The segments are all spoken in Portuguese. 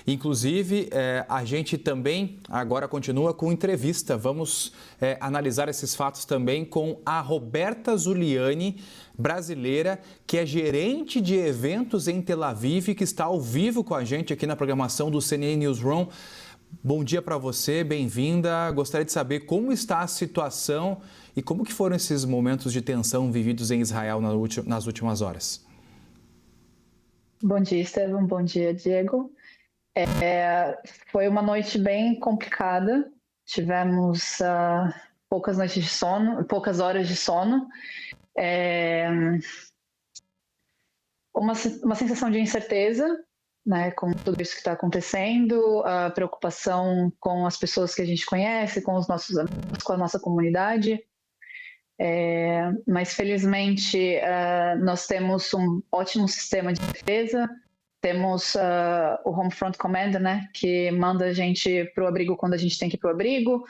Inclusive, a gente também agora continua com entrevista. Vamos analisar esses fatos também com a Roberta Zuliani, brasileira, que é gerente de eventos em Tel Aviv, que está ao vivo com a gente aqui na programação do CNN Newsroom. Bom dia para você, bem-vinda. Gostaria de saber como está a situação e como que foram esses momentos de tensão vividos em Israel nas últimas horas. Bom dia, Estevam. Bom dia, Diego. Foi uma noite bem complicada. Tivemos poucas noites de sono, poucas horas de sono. Uma sensação de incerteza, né, com tudo isso que está acontecendo, a preocupação com as pessoas que a gente conhece, com os nossos amigos, com a nossa comunidade. Mas felizmente nós temos um ótimo sistema de defesa, temos o Home Front Command, né, que manda a gente para o abrigo quando a gente tem que ir para o abrigo,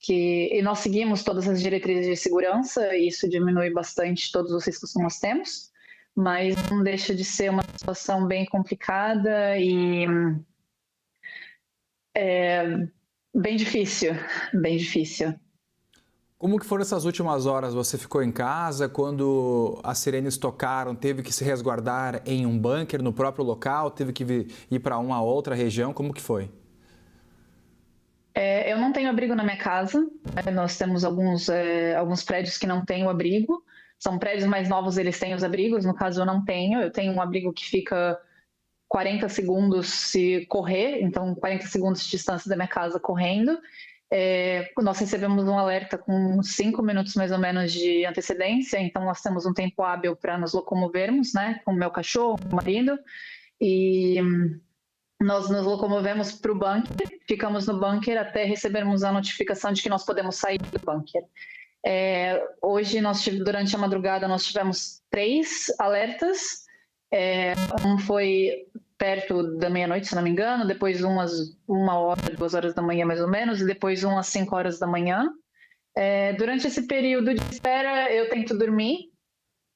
e nós seguimos todas as diretrizes de segurança, e isso diminui bastante todos os riscos que nós temos, mas não deixa de ser uma situação bem complicada e bem difícil, bem difícil. Como que foram essas últimas horas? Você ficou em casa? Quando as sirenes tocaram, teve que se resguardar em um bunker no próprio local? Teve que ir para uma outra região? Como que foi? Eu não tenho abrigo na minha casa. Nós temos alguns prédios que não têm o abrigo. São prédios mais novos, eles têm os abrigos. No caso, eu não tenho. Eu tenho um abrigo que fica 40 segundos se correr. Então, 40 segundos de distância da minha casa correndo. Nós recebemos um alerta com 5 minutos mais ou menos de antecedência, então nós temos um tempo hábil para nos locomovermos, né, com o meu cachorro, o marido, e nós nos locomovemos para o bunker, ficamos no bunker até recebermos a notificação de que nós podemos sair do bunker. Hoje, durante a madrugada, nós tivemos 3 alertas, um foi perto da meia-noite, se não me engano, depois 2 horas da manhã mais ou menos, e depois às 5 horas da manhã. Durante esse período de espera, eu tento dormir,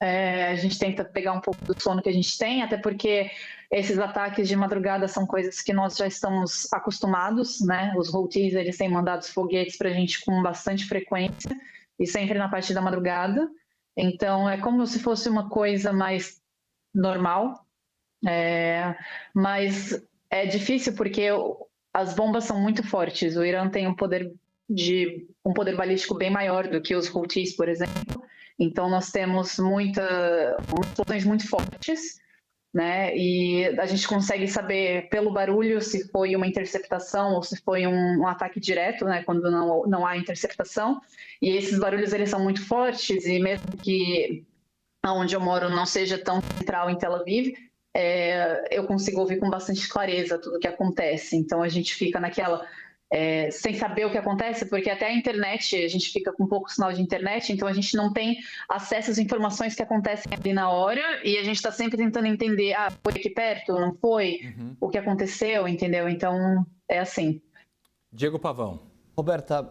a gente tenta pegar um pouco do sono que a gente tem, até porque esses ataques de madrugada são coisas que nós já estamos acostumados, né? Os Houthis, eles têm mandado foguetes para a gente com bastante frequência, e sempre na parte da madrugada, então é como se fosse uma coisa mais normal. Mas é difícil porque as bombas são muito fortes. O Irã tem um poder balístico bem maior do que os Houthis, por exemplo. Então nós temos explosões muito fortes, né? E a gente consegue saber pelo barulho se foi uma interceptação ou se foi um ataque direto, né? Quando não há interceptação. E esses barulhos eles são muito fortes, e mesmo que onde eu moro não seja tão central em Tel Aviv, eu consigo ouvir com bastante clareza tudo o que acontece. Então a gente fica naquela, sem saber o que acontece, porque até a internet, a gente fica com pouco sinal de internet, então a gente não tem acesso às informações que acontecem ali na hora, e a gente está sempre tentando entender, foi aqui perto, não foi? O que aconteceu, entendeu? Então é assim. Diego Pavão. Roberta,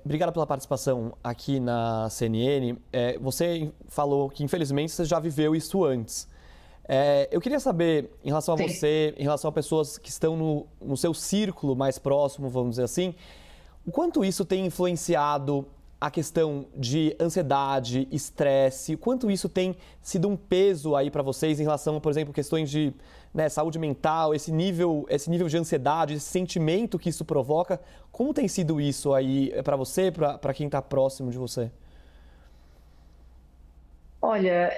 obrigado pela participação aqui na CNN. Você falou que infelizmente você já viveu isso antes. Eu queria saber, em relação a você, em relação a pessoas que estão no seu círculo mais próximo, vamos dizer assim, o quanto isso tem influenciado a questão de ansiedade, estresse, o quanto isso tem sido um peso aí para vocês em relação, por exemplo, questões de saúde mental, esse nível de ansiedade, esse sentimento que isso provoca, como tem sido isso aí para você, para quem está próximo de você? Olha,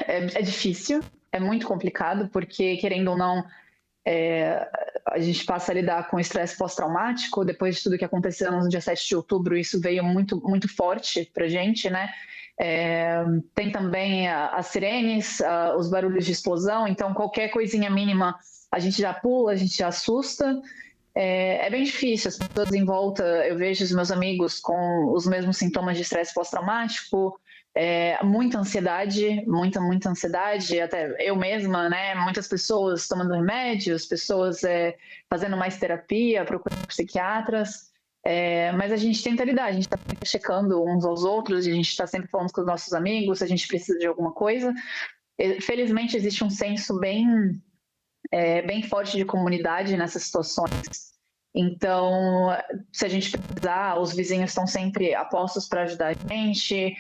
é difícil, é muito complicado, porque, querendo ou não, a gente passa a lidar com estresse pós-traumático. Depois de tudo que aconteceu no dia 7 de outubro, isso veio muito, muito forte para a gente, né? Tem também as sirenes, os barulhos de explosão, então qualquer coisinha mínima a gente já pula, a gente já assusta. É bem difícil, as pessoas em volta, eu vejo os meus amigos com os mesmos sintomas de estresse pós-traumático, muita ansiedade, muita ansiedade, até eu mesma, né? Muitas pessoas tomando remédios, pessoas fazendo mais terapia, procurando psiquiatras, mas a gente tenta lidar, a gente está sempre checando uns aos outros, a gente está sempre falando com os nossos amigos se a gente precisa de alguma coisa. Felizmente existe um senso bem bem forte de comunidade nessas situações. Então, se a gente precisar, os vizinhos estão sempre apostos para ajudar a gente,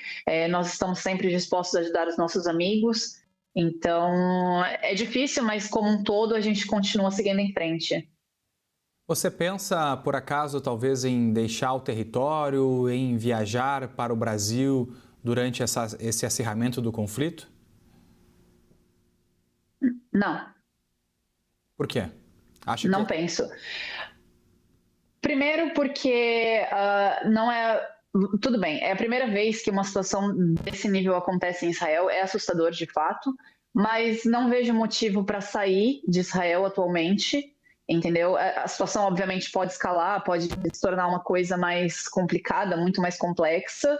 nós estamos sempre dispostos a ajudar os nossos amigos. Então, é difícil, mas como um todo a gente continua seguindo em frente. Você pensa, por acaso, talvez em deixar o território, em viajar para o Brasil durante esse acirramento do conflito? Não. Por quê? Não penso. Primeiro porque não é... Tudo bem, é a primeira vez que uma situação desse nível acontece em Israel, é assustador de fato, mas não vejo motivo para sair de Israel atualmente, entendeu? A situação obviamente pode escalar, pode se tornar uma coisa mais complicada, muito mais complexa,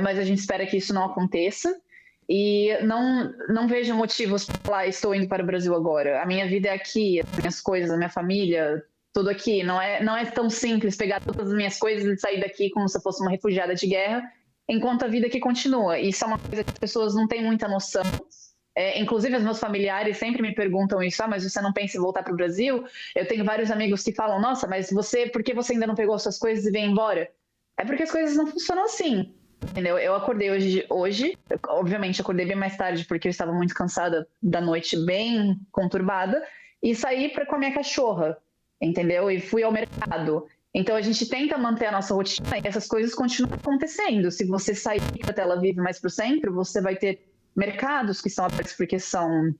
mas a gente espera que isso não aconteça. E não vejo motivos para falar, estou indo para o Brasil agora. A minha vida é aqui, as minhas coisas, a minha família, tudo aqui. Não é tão simples pegar todas as minhas coisas e sair daqui como se eu fosse uma refugiada de guerra, enquanto a vida aqui continua. Isso é uma coisa que as pessoas não têm muita noção. Inclusive, os meus familiares sempre me perguntam isso, mas você não pensa em voltar para o Brasil? Eu tenho vários amigos que falam, nossa, mas por que você ainda não pegou as suas coisas e veio embora? É porque as coisas não funcionam assim. Entendeu? Eu acordei hoje, obviamente acordei bem mais tarde porque eu estava muito cansada da noite, bem conturbada, e saí com a minha cachorra, entendeu? E fui ao mercado. Então a gente tenta manter a nossa rotina e essas coisas continuam acontecendo. Se você sair para Tel Aviv mais para o centro, você vai ter mercados que são abertos porque são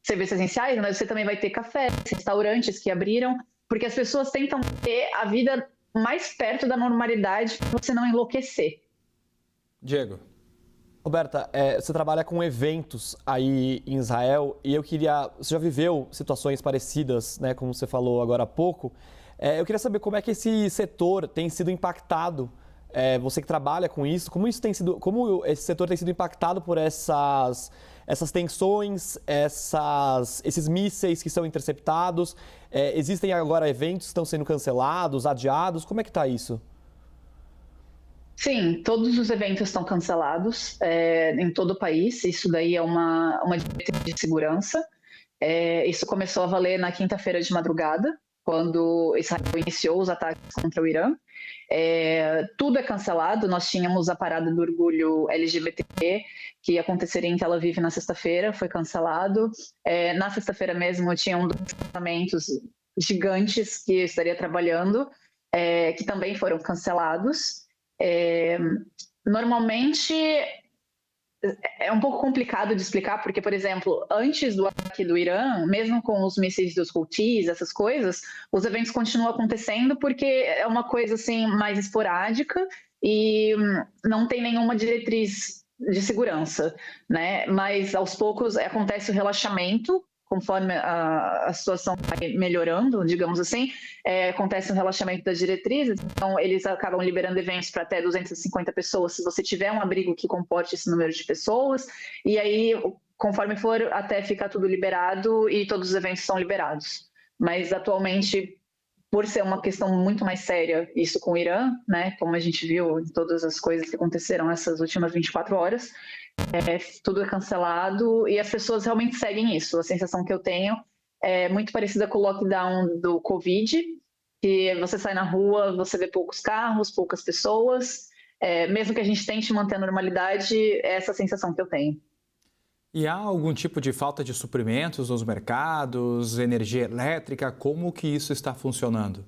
serviços essenciais, mas você também vai ter cafés, restaurantes que abriram, porque as pessoas tentam ter a vida mais perto da normalidade para você não enlouquecer. Diego. Roberta, você trabalha com eventos aí em Israel e você já viveu situações parecidas, né, como você falou agora há pouco. Eu queria saber como é que esse setor tem sido impactado, você que trabalha com isso, como esse setor tem sido impactado por essas tensões, esses mísseis que são interceptados. Existem agora eventos que estão sendo cancelados, adiados, como é que está isso? Sim, todos os eventos estão cancelados em todo o país. Isso daí é uma diretriz de segurança. Isso começou a valer na quinta-feira de madrugada, quando Israel iniciou os ataques contra o Irã. Tudo é cancelado. Nós tínhamos a parada do orgulho LGBT, que aconteceria em Tel Aviv na sexta-feira, foi cancelado. Na sexta-feira mesmo, tinha um dos casamentos gigantes que eu estaria trabalhando, que também foram cancelados. Normalmente é um pouco complicado de explicar, porque, por exemplo, antes do ataque do Irã, mesmo com os mísseis dos Houthis, essas coisas, os eventos continuam acontecendo porque é uma coisa assim mais esporádica e não tem nenhuma diretriz de segurança, né? Mas aos poucos acontece o relaxamento. Conforme a situação vai melhorando, digamos assim, acontece um relaxamento das diretrizes, então eles acabam liberando eventos para até 250 pessoas, se você tiver um abrigo que comporte esse número de pessoas, e aí, conforme for, até ficar tudo liberado e todos os eventos são liberados. Mas, atualmente, por ser uma questão muito mais séria, isso com o Irã, né, como a gente viu em todas as coisas que aconteceram nessas últimas 24 horas, tudo é cancelado e as pessoas realmente seguem isso. A sensação que eu tenho é muito parecida com o lockdown do Covid, que você sai na rua, você vê poucos carros, poucas pessoas, mesmo que a gente tente manter a normalidade, é essa a sensação que eu tenho. E há algum tipo de falta de suprimentos nos mercados, energia elétrica? Como que isso está funcionando?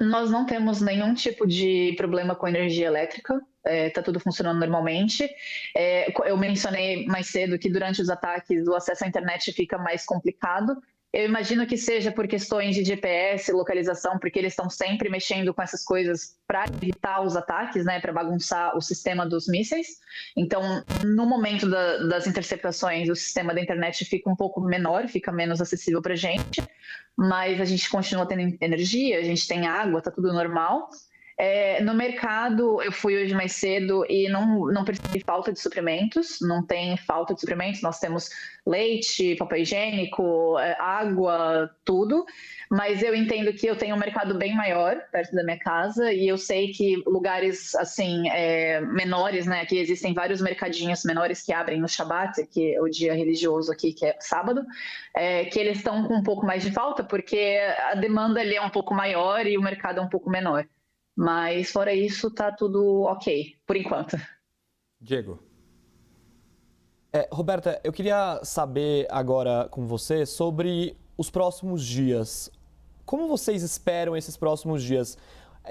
Nós não temos nenhum tipo de problema com energia elétrica, está tudo funcionando normalmente. Eu mencionei mais cedo que durante os ataques o acesso à internet fica mais complicado. Eu imagino que seja por questões de GPS, localização, porque eles estão sempre mexendo com essas coisas para evitar os ataques, né, para bagunçar o sistema dos mísseis. Então, no momento das interceptações, o sistema da internet fica um pouco menor, fica menos acessível para a gente, mas a gente continua tendo energia, a gente tem água, está tudo normal. No mercado, eu fui hoje mais cedo e não percebi falta de suprimentos, não tem falta de suprimentos, nós temos leite, papel higiênico, água, tudo, mas eu entendo que eu tenho um mercado bem maior perto da minha casa e eu sei que lugares, assim, menores, né, que existem vários mercadinhos menores que abrem no Shabat, que é o dia religioso aqui, que é sábado, que eles estão com um pouco mais de falta, porque a demanda ali é um pouco maior e o mercado é um pouco menor. Mas fora isso, tá tudo ok, por enquanto. Diego. Roberta, eu queria saber agora com você sobre os próximos dias. Como vocês esperam esses próximos dias?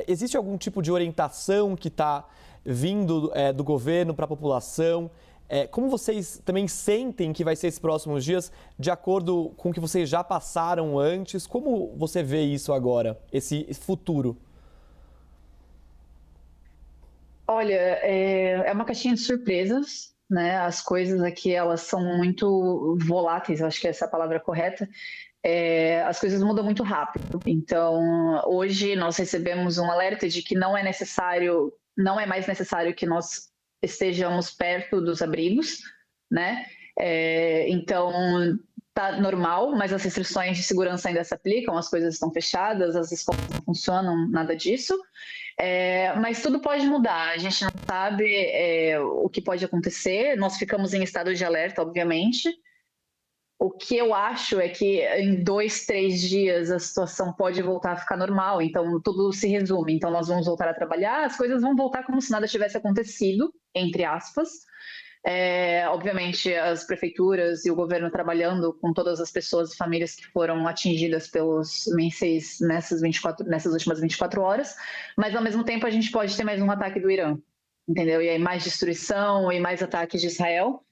Existe algum tipo de orientação que está vindo do governo para a população? Como vocês também sentem que vai ser esses próximos dias, de acordo com o que vocês já passaram antes? Como você vê isso agora, esse futuro? Olha, é uma caixinha de surpresas, né? As coisas aqui, elas são muito voláteis, eu acho que essa é a palavra correta. As coisas mudam muito rápido. Então, hoje nós recebemos um alerta de que não é mais necessário que nós estejamos perto dos abrigos, né? Então, tá normal, mas as restrições de segurança ainda se aplicam, as coisas estão fechadas, as escolas não funcionam, nada disso. Mas tudo pode mudar, a gente não sabe o que pode acontecer, nós ficamos em estado de alerta, obviamente. O que eu acho é que em 2, 3 dias a situação pode voltar a ficar normal, então tudo se resume. Então nós vamos voltar a trabalhar, as coisas vão voltar como se nada tivesse acontecido, entre aspas. Obviamente as prefeituras e o governo trabalhando com todas as pessoas e famílias que foram atingidas pelos mísseis nessas últimas 24 horas, mas ao mesmo tempo a gente pode ter mais um ataque do Irã, entendeu? E aí mais destruição e mais ataques de Israel.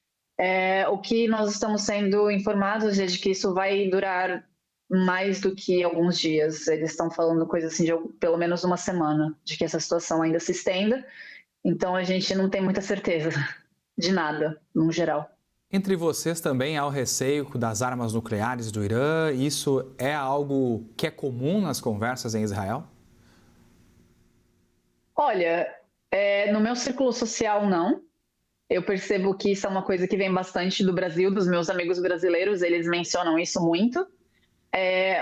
O que nós estamos sendo informados é de que isso vai durar mais do que alguns dias. Eles estão falando coisa assim de pelo menos uma semana, de que essa situação ainda se estenda. Então a gente não tem muita certeza de nada, no geral. Entre vocês também há o receio das armas nucleares do Irã. Isso é algo que é comum nas conversas em Israel? Olha, no meu círculo social, não. Eu percebo que isso é uma coisa que vem bastante do Brasil, dos meus amigos brasileiros, eles mencionam isso muito.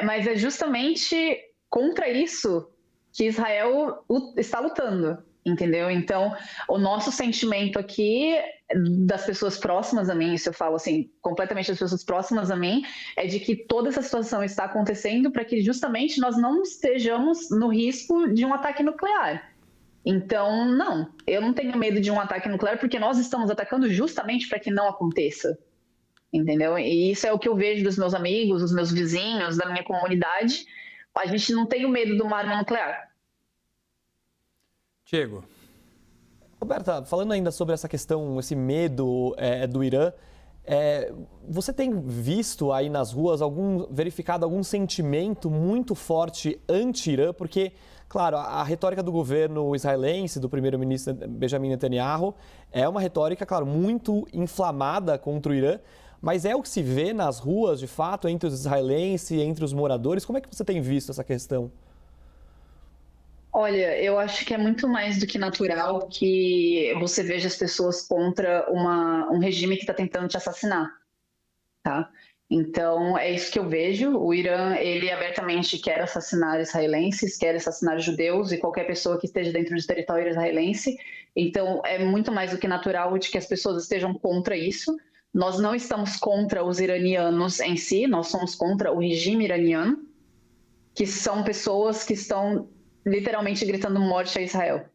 Mas é justamente contra isso que Israel está lutando, entendeu? Então, o nosso sentimento aqui, das pessoas próximas a mim, isso eu falo assim, completamente das pessoas próximas a mim, é de que toda essa situação está acontecendo para que justamente nós não estejamos no risco de um ataque nuclear. Então, não, eu não tenho medo de um ataque nuclear porque nós estamos atacando justamente para que não aconteça, entendeu? E isso é o que eu vejo dos meus amigos, dos meus vizinhos, da minha comunidade. A gente não tem o medo de uma arma nuclear. Diego. Roberta, falando ainda sobre essa questão, esse medo do Irã, você tem visto aí nas ruas, verificado algum sentimento muito forte anti-Irã? Porque, claro, a retórica do governo israelense, do primeiro-ministro Benjamin Netanyahu, é uma retórica, claro, muito inflamada contra o Irã, mas é o que se vê nas ruas, de fato, entre os israelenses e entre os moradores. Como é que você tem visto essa questão? Olha, eu acho que é muito mais do que natural que você veja as pessoas contra um regime que está tentando te assassinar, tá? Então, é isso que eu vejo. O Irã, ele abertamente quer assassinar israelenses, quer assassinar judeus e qualquer pessoa que esteja dentro do território israelense. Então, é muito mais do que natural de que as pessoas estejam contra isso. Nós não estamos contra os iranianos em si, nós somos contra o regime iraniano, que são pessoas que estão literalmente gritando morte a Israel.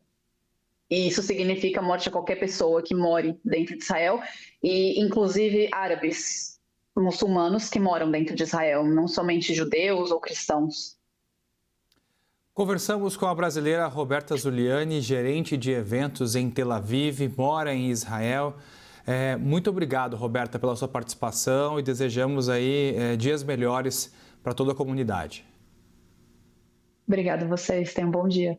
E isso significa morte a qualquer pessoa que more dentro de Israel, e inclusive árabes, muçulmanos que moram dentro de Israel, não somente judeus ou cristãos. Conversamos com a brasileira Roberta Zuliani, gerente de eventos em Tel Aviv, mora em Israel. Muito obrigado, Roberta, pela sua participação e desejamos aí dias melhores para toda a comunidade. Obrigada a vocês, tenham um bom dia.